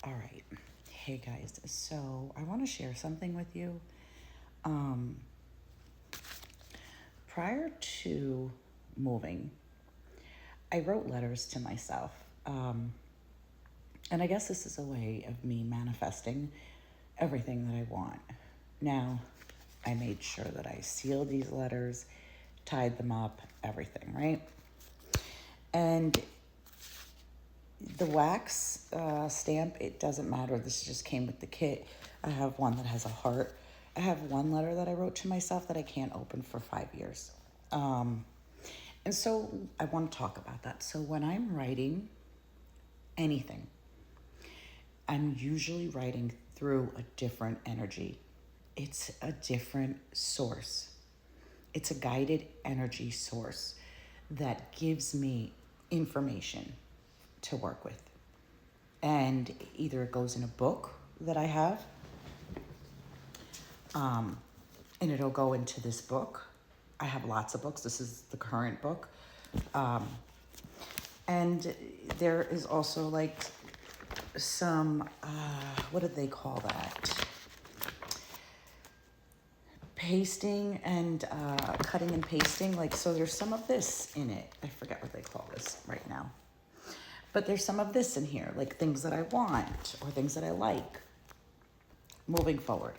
All right. Hey guys. So I want to share something with you. Um, Prior to moving, I wrote letters to myself. And I guess this is a way of me manifesting everything that I want. Now, I made sure that I sealed these letters, tied them up, everything, right? And the wax stamp, it doesn't matter. This just came with the kit. I have one that has a heart. I have one letter that I wrote to myself that I can't open for 5 years. And so I want to talk about that. So when I'm writing anything, I'm usually writing through a different energy. It's a different source. It's a guided energy source that gives me information to work with. And either it goes in a book that I have, and it'll go into this book. I have lots of books. This is the current book. And there is also like some, what do they call that? Pasting and cutting and pasting. Like, so there's some of this in it. I forget what they call this right now. But there's some of this in here, like things that I want or things that I like moving forward.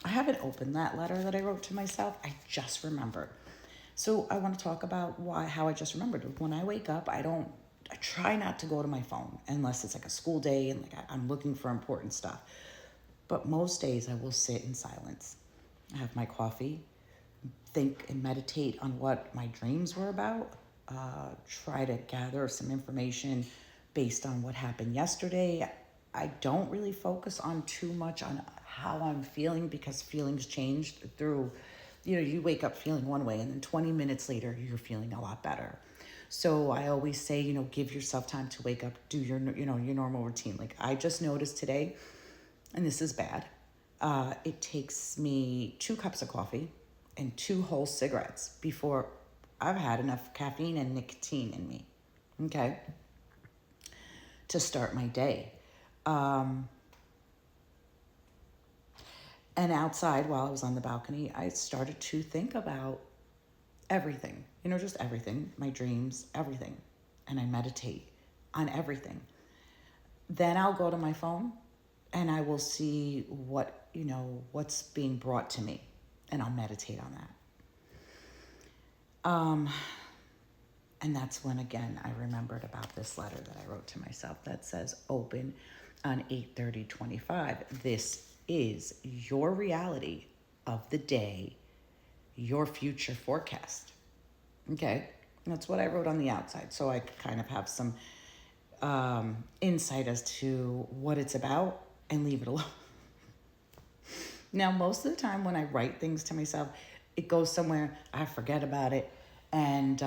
I haven't opened that letter that I wrote to myself. I just remembered. So I want to talk about how I just remembered. When I wake up, I try not to go to my phone unless it's like a school day and like I'm looking for important stuff. But most days I will sit in silence. I have my coffee, think and meditate on what my dreams were about, try to gather some information based on what happened yesterday. I don't really focus on too much on how I'm feeling because feelings change through, you wake up feeling one way and then 20 minutes later you're feeling a lot better. So I always say, give yourself time to wake up, do your normal routine. Like I just noticed today, and this is bad, it takes me 2 cups of coffee and 2 whole cigarettes before I've had enough caffeine and nicotine in me, okay, to start my day. And outside, while I was on the balcony, I started to think about everything, just everything, my dreams, everything. And I meditate on everything. Then I'll go to my phone and I will see what's being brought to me, and I'll meditate on that. And that's when, again, I remembered about this letter that I wrote to myself that says, open on 8/30/25. This is your reality of the day, your future forecast. Okay? That's what I wrote on the outside. So I kind of have some insight as to what it's about and leave it alone. Now, most of the time when I write things to myself, it goes somewhere, I forget about it, and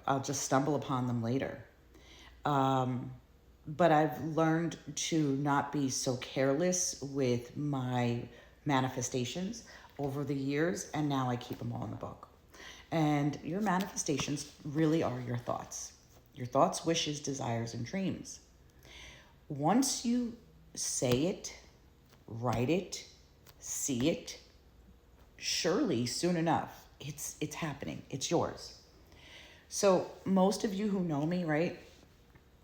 I'll just stumble upon them later. But I've learned to not be so careless with my manifestations over the years, and now I keep them all in the book. And your manifestations really are your thoughts, wishes, desires, and dreams. Once you say it, write it, see it, surely soon enough, it's happening. It's yours. So most of you who know me, right,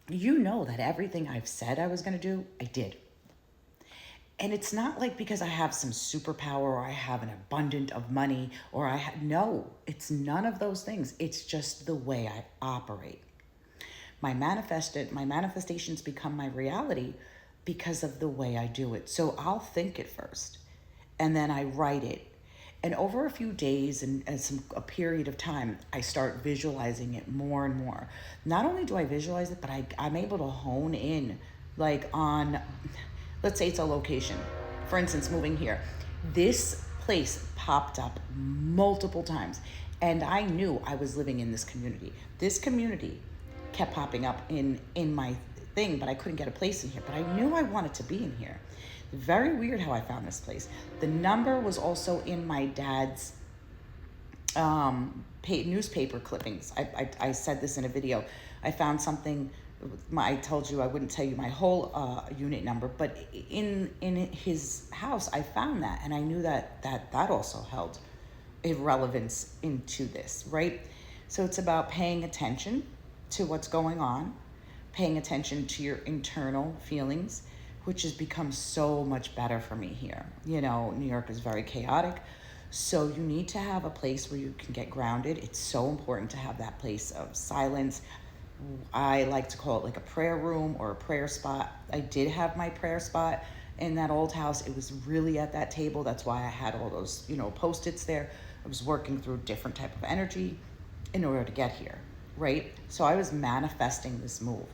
you know that everything I've said I was going to do, I did. And it's not like because I have some superpower or I have an abundance of money or no, it's none of those things. It's just the way I operate. My manifestations become my reality because of the way I do it. So I'll think it first and then I write it. And over a few days and a period of time, I start visualizing it more and more. Not only do I visualize it, but I'm able to hone in like on, let's say it's a location. For instance, moving here. This place popped up multiple times and I knew I was living in this community. This community kept popping up in my thing, but I couldn't get a place in here. But I knew I wanted to be in here. Very weird how I found this place. The number was also in my dad's newspaper clippings. I said this in a video. I found something I told you I wouldn't tell you my whole unit number, but in his house, I found that, and I knew that also held irrelevance into this, right? So it's about paying attention to what's going on, paying attention to your internal feelings, which has become so much better for me here. You know, New York is very chaotic. So you need to have a place where you can get grounded. It's so important to have that place of silence. I like to call it like a prayer room or a prayer spot. I did have my prayer spot in that old house. It was really at that table. That's why I had all those, Post-its there. I was working through different type of energy in order to get here, right? So I was manifesting this move.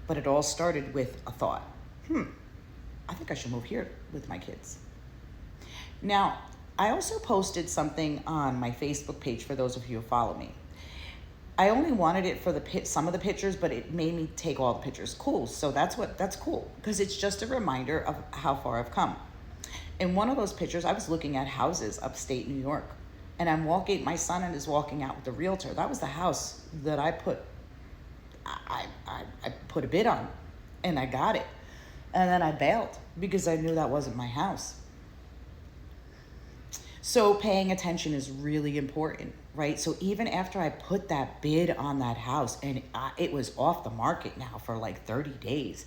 But it all started with a thought. I think I should move here with my kids. Now, I also posted something on my Facebook page for those of you who follow me. I only wanted it for some of the pictures, but it made me take all the pictures. Cool. So that's cool, because it's just a reminder of how far I've come. In one of those pictures, I was looking at houses upstate New York, and my son is walking out with the realtor. That was the house that I put a bid on, and I got it. And then I bailed because I knew that wasn't my house. So paying attention is really important, right? So even after I put that bid on that house, and it was off the market now for like 30 days,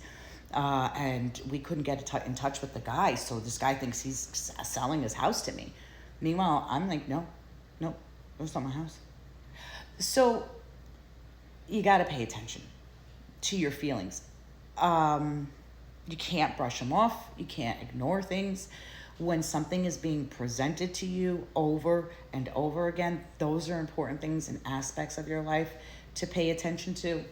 and we couldn't get in touch with the guy. So this guy thinks he's selling his house to me. Meanwhile, I'm like, no, that's not my house. So you got to pay attention to your feelings. You can't brush them off. You can't ignore things. When something is being presented to you over and over again, those are important things and aspects of your life to pay attention to.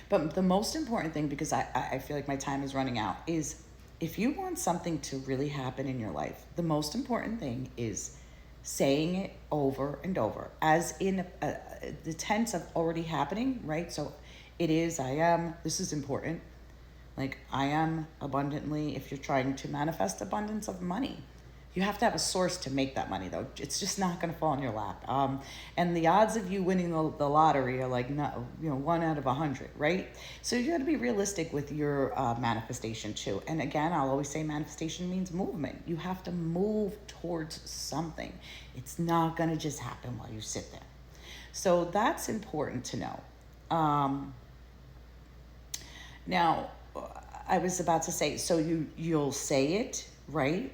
But the most important thing, because I feel like my time is running out, is if you want something to really happen in your life, the most important thing is saying it over and over, as in the tense of already happening, right? So it is, I am, this is important. Like, I am abundantly, if you're trying to manifest abundance of money, you have to have a source to make that money, though. It's just not going to fall in your lap. And the odds of you winning the lottery are like, 1 out of 100, right? So you got to be realistic with your manifestation too. And again, I'll always say manifestation means movement. You have to move towards something. It's not going to just happen while you sit there. So that's important to know. Now, I was about to say, so you'll say it, right?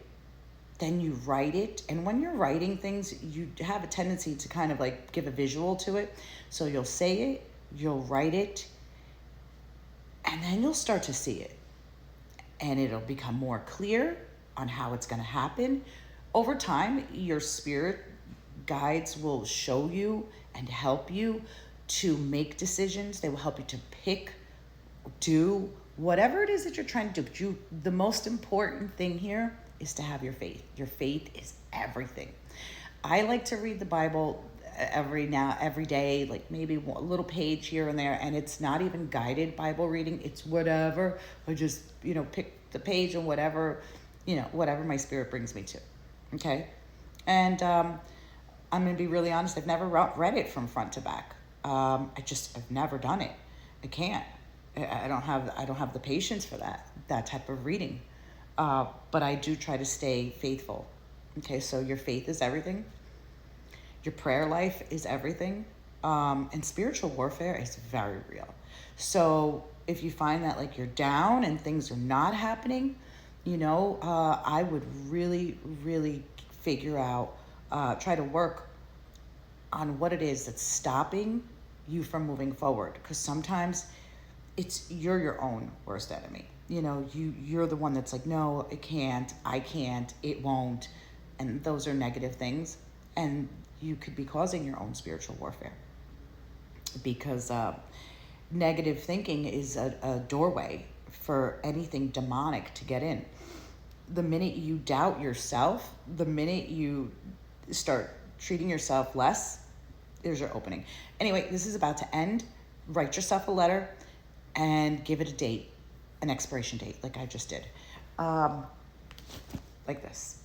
Then you write it. And when you're writing things, you have a tendency to kind of like give a visual to it. So you'll say it, you'll write it, and then you'll start to see it. And it'll become more clear on how it's going to happen. Over time, your spirit guides will show you and help you to make decisions. They will help you to pick, do whatever it is that you're trying to do. The most important thing here is to have your faith. Your faith is everything. I like to read the Bible every day, like maybe a little page here and there, and it's not even guided Bible reading. It's whatever. I just, pick the page and whatever my spirit brings me to. Okay. And I'm going to be really honest. I've never read it from front to back. I've never done it. I can't. I don't have the patience for that type of reading. But I do try to stay faithful. Okay, so your faith is everything. Your prayer life is everything. And spiritual warfare is very real. So if you find that like you're down and things are not happening, I would really, really figure out, try to work on what it is that's stopping you from moving forward. Because sometimes you're your own worst enemy. You're the one that's like, no, I can't, it won't. And those are negative things. And you could be causing your own spiritual warfare. Because negative thinking is a doorway for anything demonic to get in. The minute you doubt yourself, the minute you start treating yourself less, there's your opening. Anyway, this is about to end. Write yourself a letter and give it a date, an expiration date, like I just did. Like this.